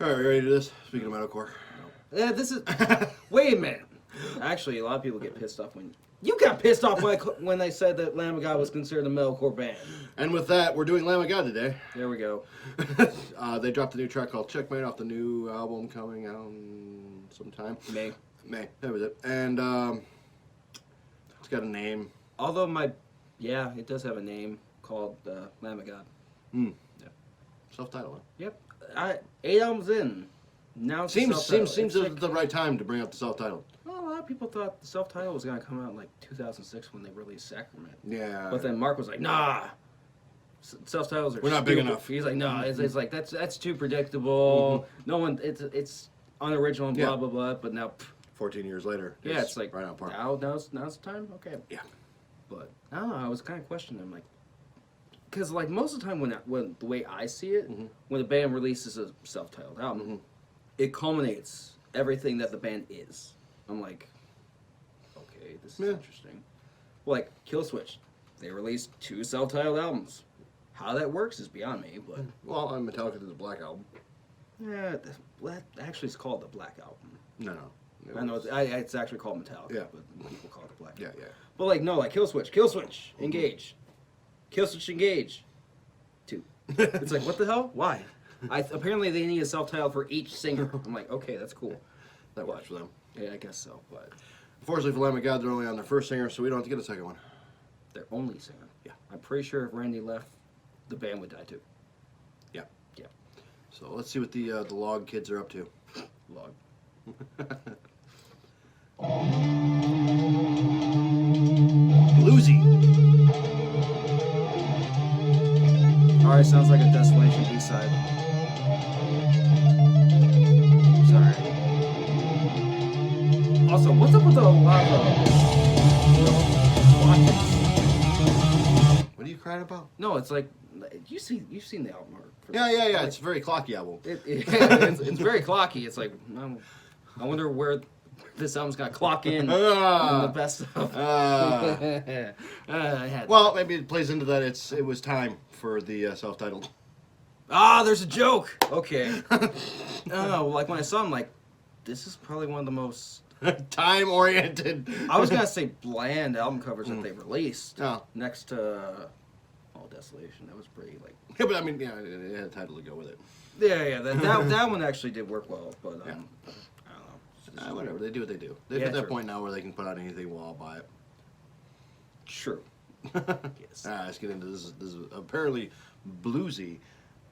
Alright, we ready to do this? Speaking of metalcore. Yeah, this is... Wait a minute. Actually, a lot of people get pissed off when... You got pissed off when they said that Lamb of God was considered a metalcore band. And with that, we're doing Lamb of God today. There we go. They dropped a new track called Checkmate off the new album coming out sometime. May. That was it. And it's got a name. Although yeah, it does have a name called Lamb of God. Yeah. Self-titled. Yep. 8 albums in. Now it's seems like, the right time to bring up the self-titled. Well, a lot of people thought the self-titled was going to come out in like 2006 when they released Sacrament. Yeah. But then Mark was like, nah. Self-titles are We're not stupid. big enough. He's like, no, it's like that's too predictable. No one, it's unoriginal and blah blah blah. But now, 14 years later. Yeah, it's like right on par. Now's the time. Okay. Yeah. But I don't know. I was kind of questioning them, like, because like most of the time when the way I see it, when the band releases a self-titled album, it culminates everything that the band is. I'm like, okay, this is interesting. Well, like Killswitch, they released 2 self-titled albums. How that works is beyond me, but... Well, on Metallica did the Black Album. Yeah, actually it's called the Black Album. No. I know it's actually called Metallica, Yeah. but people call it the Black Album. Yeah. But like, no, like Killswitch, Engage. Killswitch, Engage. 2. It's like, what the hell? Why? Apparently they need a self-titled for each singer. I'm like, okay, that's cool. That works for them. Yeah, I guess so, but... Unfortunately for Lamb of God, they're only on their first singer, so we don't have to get a second one. Their only singer. Yeah. I'm pretty sure if Randy left, the band would die too. Yeah. Yeah. So let's see what the log kids are up to. Log. Bluesy. Alright, sounds like a Desolation B-side. Sorry. Also, what's up with a lot of What are you crying about? No, it's like you've seen the album art. Yeah. Like, It's a very clocky album. It's very clocky. It's like I wonder where this album's gonna clock in the best stuff. Well, maybe it plays into that. It was time for the self-titled. There's a joke. Okay. No, like when I saw him, like this is probably one of the most time-oriented. I was gonna say bland album covers that they released. Oh. Next to Desolation. That was pretty like. Yeah, but I mean, yeah, it had a title to go with it. Yeah. That one actually did work well, but I don't know. Whatever, they do what they do. They're at that point now where they can put out anything. We'll all buy it. True. Yes. Let's get into this. This is apparently bluesy.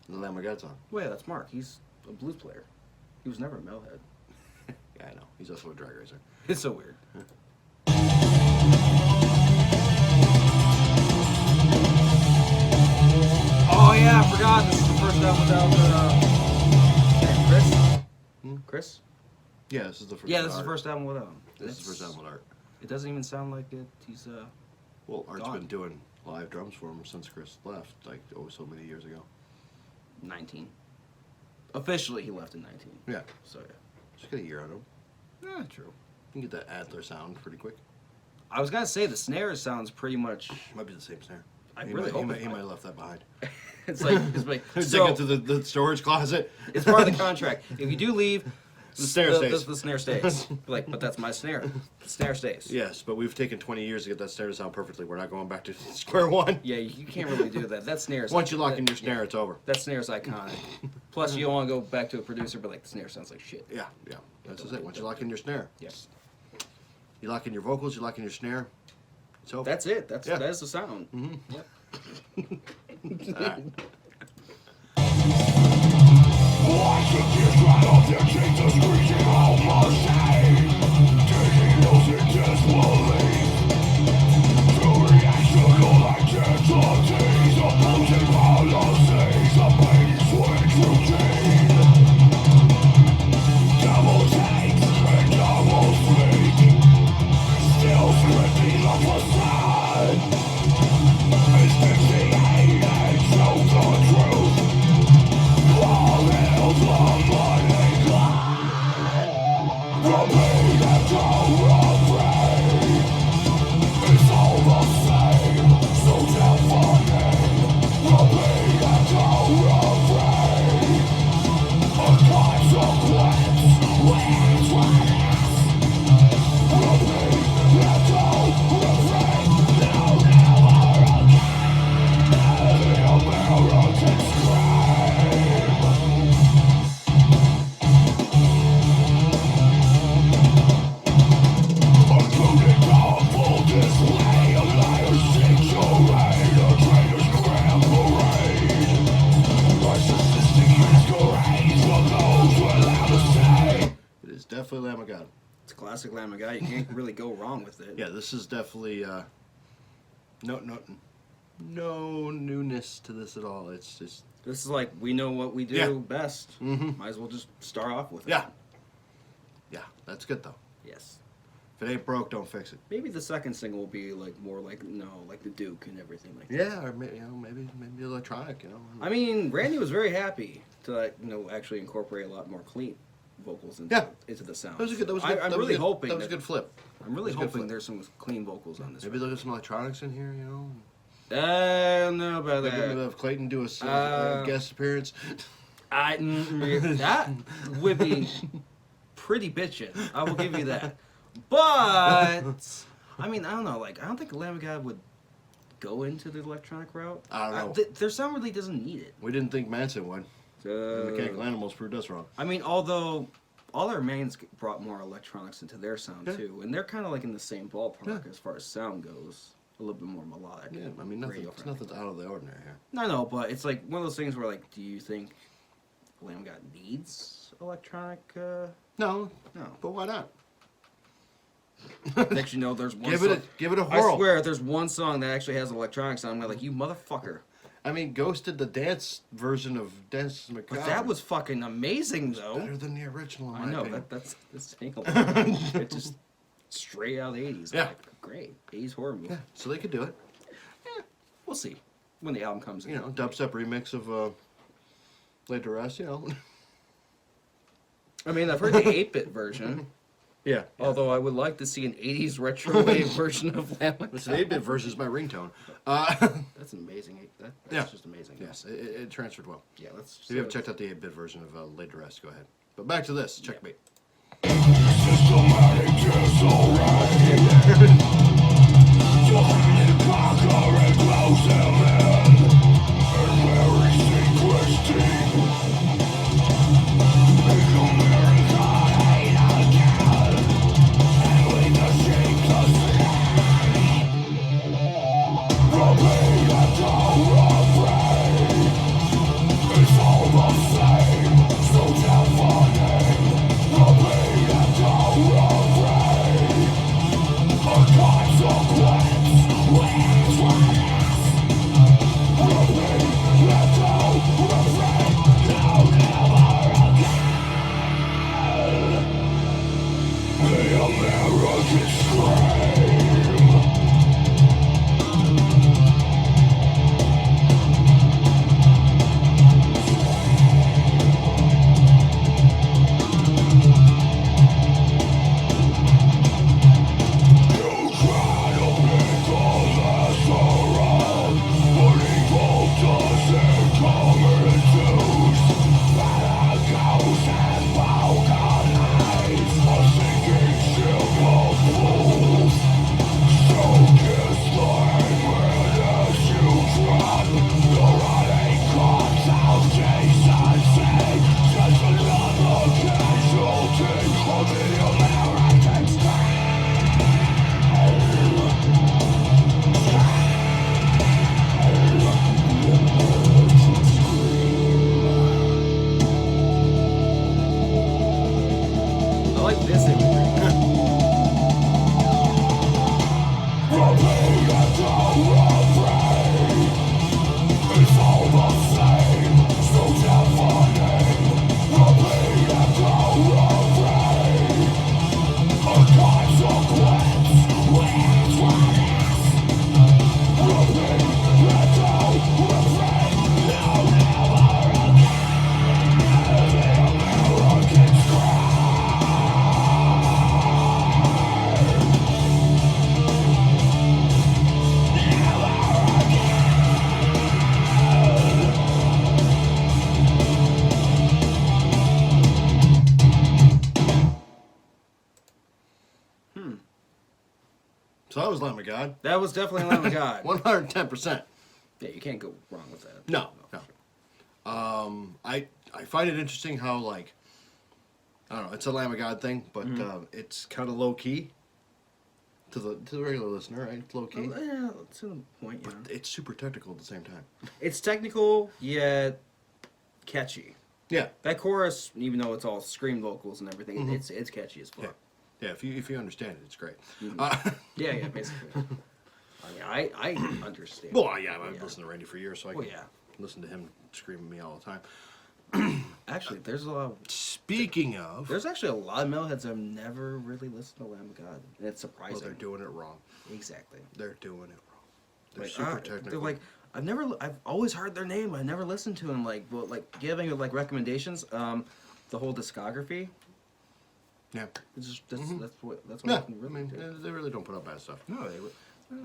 The Lamb of God song. Well, yeah, that's Mark. He's a blues player. He was never a metalhead. Yeah, I know. He's also a drag racer. It's so weird. Oh yeah, I forgot. This is the first album without Chris. Yeah, this is the first. Yeah, this is the first album without him. This is the first album with Art. It doesn't even sound like it. He's Well, Art's gone. been doing live drums for him since Chris left, like so many years ago. 19. Officially, he left in 19. Yeah. So yeah. Just get a year on him. Yeah, true. You can get that Adler sound pretty quick. I was gonna say the snare sounds pretty much. Might be the same snare. I really hope he might have left that behind. it's like Stick it to the storage closet. It's part of the contract. If you do leave, The snare stays. The snare stays. Like, but that's my snare. The snare stays. Yes, but we've taken 20 years to get that snare to sound perfectly. We're not going back to square one. Yeah, you can't really do that. That snare is Once you lock in your snare, it's over. That snare is iconic. Plus, you don't want to go back to a producer, but like the snare sounds like shit. Yeah. That's just it. Once you lock in your snare. Yes. You lock in your vocals, you lock in your snare. It's over. That's it. That is the sound. Yep. All right. Watching this right off the Jesus screeching all mercy, taking those in disbelief. True reaction all identities, opposing policies, a pain switch routine. Double takes and double speak, still scripting the facade. It's 58 and shows the truth. It is definitely Lamb of God. It's a classic Lamb of God. You can't really go wrong with it. Yeah, this is definitely no newness to this at all. It's just This is like, we know what we do Yeah. best. Mhm. Might as well just start off with it. yeah, that's good though. Yes. If it ain't broke, don't fix it. Maybe the second single will be like more like, like the Duke and everything like that. Yeah, or maybe electronic. I mean, Randy was very happy to like, actually incorporate a lot more clean vocals into, Yeah. into the sound. that was a good. That was good. I'm that was really good, hoping that was a good flip. I'm really That was a good hoping flip. there's some clean vocals on this. Maybe look at some electronics in here. I don't know about Maybe that. have Clayton do a guest appearance. That would be pretty bitchin'. I will give you that. But I mean, I don't know. Like, I don't think Lamb of God would go into the electronic route. I don't know. Their sound really doesn't need it. We didn't think Manson would. Mechanical Animals proved us wrong. I mean, although all their mains brought more electronics into their sound Yeah. too, and they're kind of like in the same ballpark Yeah. as far as sound goes. A little bit more melodic. Yeah, I mean radio-friendly. nothing's out of the ordinary here. No, but it's like one of those things where, like, do you think Lamb of God needs electronic? No, No. but why not? Actually, there's one. Give it a I whirl. swear, there's one song that actually has electronics. And I'm like, you motherfucker. I mean, Ghost did the dance version of Dance Macabre. But that was fucking amazing, though. better than the original. In I my know opinion. that's it's just straight out of the 80s. Yeah. Like, great 80s horror movie. Yeah, so they could do it. We'll see when the album comes. You know, dubstep remix of Laid to Rest. I mean, I've heard the 8-bit version. Yeah. Although I would like to see an 80s retro wave version of Lamb of It's God. an 8-bit version is my ringtone. That's an amazing. That's Yeah. just amazing. Yes, it transferred well. Yeah, let's. If you haven't checked out the 8-bit version of Laid to Rest, go ahead. But back to this, Checkmate. Systematic disarray. Trying to conquer and close them in. And very secrets deep. Make America hate again. And we can shake the sky. Repeat and don't afraid. It's all the same. So deafening. Repeat and don't afraid. A consequence waits for us. Repeat and don't afraid. No, never again. The American scream. I like this imagery. So that was Lamb of God. That was definitely Lamb of God. 110%. Yeah, you can't go wrong with that. No. I find it interesting how, like, I don't know, it's a Lamb of God thing, but it's kind of low key to the regular listener, right? It's low key. Well, yeah, to the point, yeah. But it's super technical at the same time. It's technical, yet catchy. Yeah. That chorus, even though it's all scream vocals and everything, it's catchy as fuck. Yeah, if you understand it, it's great. Yeah, basically. I mean, I understand. Well, yeah, I've listened to Randy for years, so I can yeah. listen to him scream at me all the time. Actually, there's a lot of... Speaking of... There's actually a lot of metalheads that have never really listened to Lamb of God. And it's surprising. Well, they're doing it wrong. Exactly. They're doing it wrong. They're Like, super technical. They're like, I've always heard their name, but I never listened to them. Like, well, like giving like recommendations. The whole discography. Yeah. It's just, that's what Yeah, I can really do. they really don't put out bad stuff. No, they would.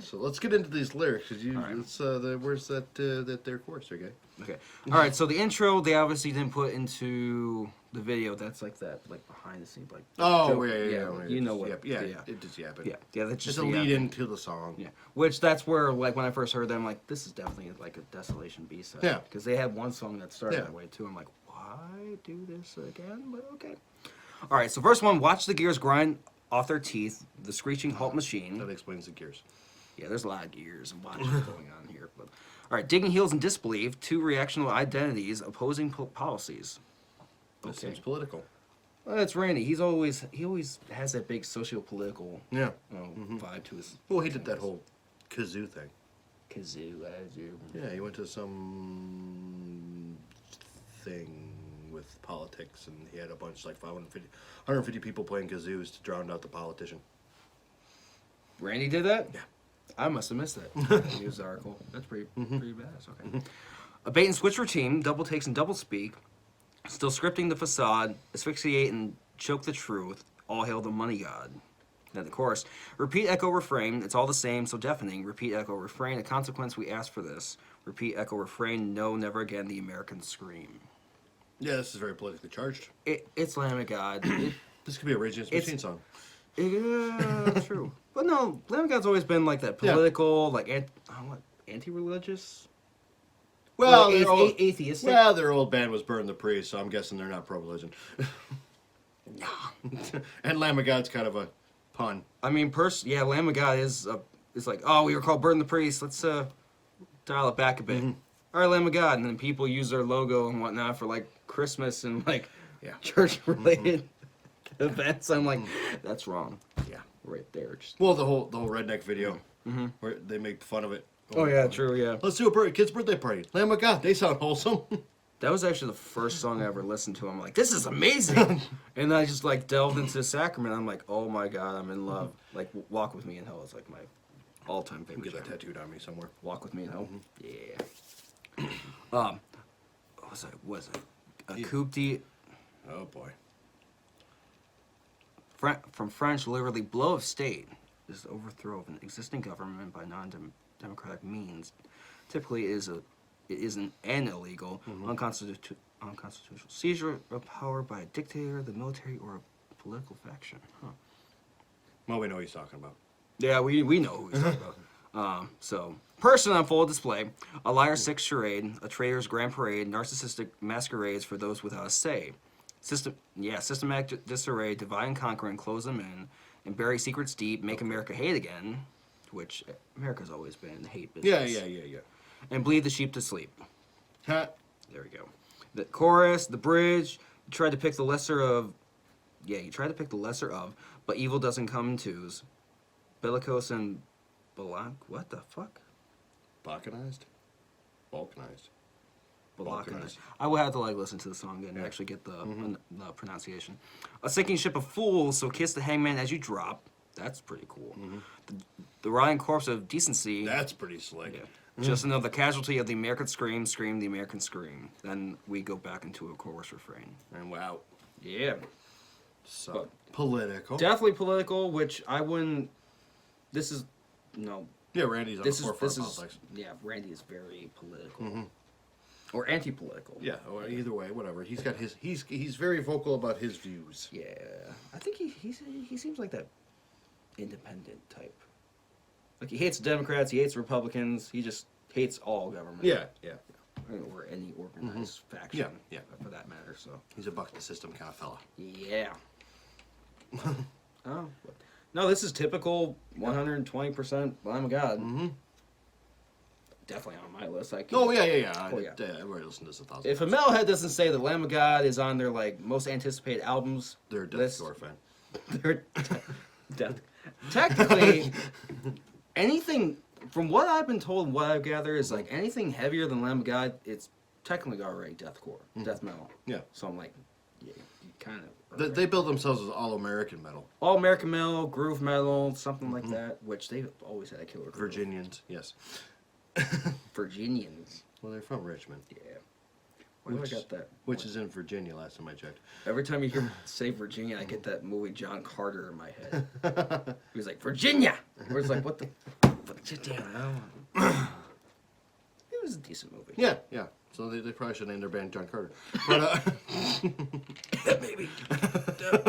So let's get into these lyrics. Cause All right. where's that their chorus, okay? Okay. All right. So the intro, they obviously didn't put into the video. That's like that, like behind the scenes, like. Oh, joke. yeah. You know what? Yeah, it just yapping. Yeah. That's just It's a lead into the song. Yeah. Which that's where, like, when I first heard them, like, this is definitely like a Desolation B-side. Yeah. Because they had one song that started Yeah. that way too. I'm like, why do this again? But okay. All right. So first one, watch the gears grind off their teeth. The screeching halt machine. That explains the gears. Yeah, there's a lot of gears and watches going on here. But all right, digging heels and disbelief, two reactional identities, opposing policies. That Okay. seems political. Well, that's Randy. He always has that big socio-political Yeah. vibe to his. Well, he did that whole kazoo thing. Kazoo. Yeah, he went to some thing with politics, and he had a bunch, like 150 people playing kazoos to drown out the politician. Randy did that? Yeah. I must have missed that news article. That's pretty badass. Okay. A bait and switch routine, double takes and double speak, still scripting the facade, asphyxiate and choke the truth, all hail the money god. Then the chorus, repeat, echo, refrain, it's all the same, so deafening, repeat, echo, refrain, a consequence we ask for this, repeat, echo, refrain, no, never again, the American scream. Yeah, this is very politically charged. It's Lamb of God. This could be a Rage Against the Machine song. Yeah, true. But no, Lamb of God's always been like that political, like anti-religious. Well, Like, atheistic. Well, their old band was Burn the Priest, so I'm guessing they're not pro-religion. And Lamb of God's kind of a pun. I mean, Lamb of God is like, oh, we were called Burn the Priest. Let's dial it back a bit. All right, Lamb of God, and then people use their logo and whatnot for like Christmas and like church-related events. I'm like, that's wrong. Yeah. Right there. Just... Well, the whole redneck video where they make fun of it. Oh yeah, true. Yeah. Let's do a kid's birthday party. Lamb of God, they sound wholesome. That was actually the first song I ever listened to. I'm like, this is amazing. And then I just like delved into the sacrament. I'm like, oh my God, I'm in love. Like, Walk With Me in Hell is like my all-time favorite. Get that genre. tattooed on me somewhere. Walk With Me in Hell. Yeah. What was it? A coup de... Oh boy. From French, literally, blow of state is the overthrow of an existing government by non-democratic means. Typically, it is an illegal, unconstitutional seizure of power by a dictator, the military, or a political faction. Huh. Well, we know what he's talking about. Yeah, we know who he's talking about. So, person on full display, a liar's sick charade, a traitor's grand parade, narcissistic masquerades for those without a say. Systematic disarray, divide and conquer and close them in, and bury secrets deep, make America hate again, which America's always been hate business. Yeah. And bleed the sheep to sleep. Huh. There we go. The chorus, the bridge, you tried to pick the lesser of, but evil doesn't come in twos. Bellicose and what the fuck? Balkanized? Balkanized. I would have to like listen to the song again and actually get the pronunciation. A sinking ship of fools, so kiss the hangman as you drop. That's pretty cool. The rotting corpse of decency. That's pretty slick. Yeah. Just another casualty of the American scream, scream, the American scream. Then we go back into a chorus refrain. And wow. Yeah. So But political. definitely political, which I wouldn't. This is no. Yeah, Randy's on the forefront of politics. Yeah, Randy is very political. Or anti-political. Yeah, or either way, whatever. He's got his. He's very vocal about his views. Yeah, I think he seems like that independent type. Like, he hates Democrats, he hates Republicans, he just hates all government. Yeah, yeah. Or any organized faction. Yeah. For that matter, so. He's a buck the system kind of fella. Yeah. Oh. No, this is typical 120% Lamb of God. Mm-hmm. Definitely on my list. I can't. Oh, yeah. Oh, yeah. I've already listened to this 1,000 If a times. metalhead doesn't say that Lamb of God is on their like most anticipated albums, They're a list, Deathcore fan. they're technically anything from what I've been told and what I've gathered is like anything heavier than Lamb of God, it's technically already deathcore, death metal. Yeah. So I'm like, yeah, you kind of. They build themselves as all-American metal. All American metal, groove metal, something like that, which they've always had a killer groove. Virginians, yes. Virginians. Well, they're from Richmond. Yeah. Where do I got that? Which is in Virginia, last time I checked. Every time you hear say Virginia, I get that movie John Carter in my head. He was like, Virginia! Where it's like, what the... Virginia, no. It was a decent movie. Yeah. So they probably should name their band John Carter. But, Maybe.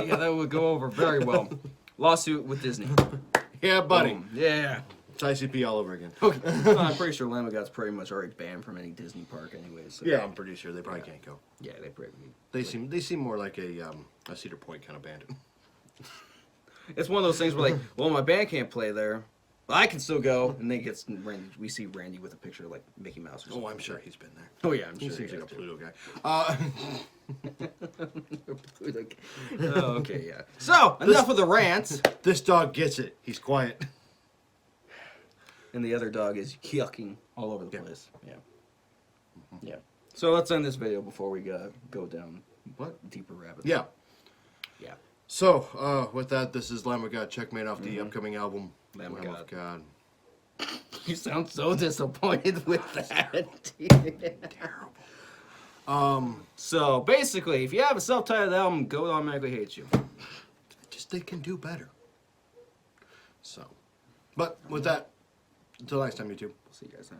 Yeah, that would go over very well. Lawsuit with Disney. yeah, buddy. Boom. Yeah. It's ICP all over again. Okay. Well, I'm pretty sure Lamb of God's pretty much already banned from any Disney park anyways. So. Yeah, I'm pretty sure they probably can't go. Yeah, they probably... They seem more like a Cedar Point kind of band. It's one of those things where like, well, my band can't play there, but I can still go. And then gets Randy. We see Randy with a picture of like Mickey Mouse or something. Oh, I'm sure he's been there. Oh yeah, I'm He sure. seems he like a has Pluto guy. to. Oh, okay, yeah. So enough of the rants. This dog gets it. He's quiet. And the other dog is yucking all over the Yeah. place. Yeah. Yeah. So let's end this video before we go down What? deeper rabbit. Yeah. Yeah. So, with that, this is Lamb of God Checkmate off the upcoming album. Lamb of God. You sound so disappointed with that. Terrible. So basically, if you have a self-titled album, Goat automatically hates you. Just they can do better. So, but with that, until next time, YouTube. We'll see you guys then.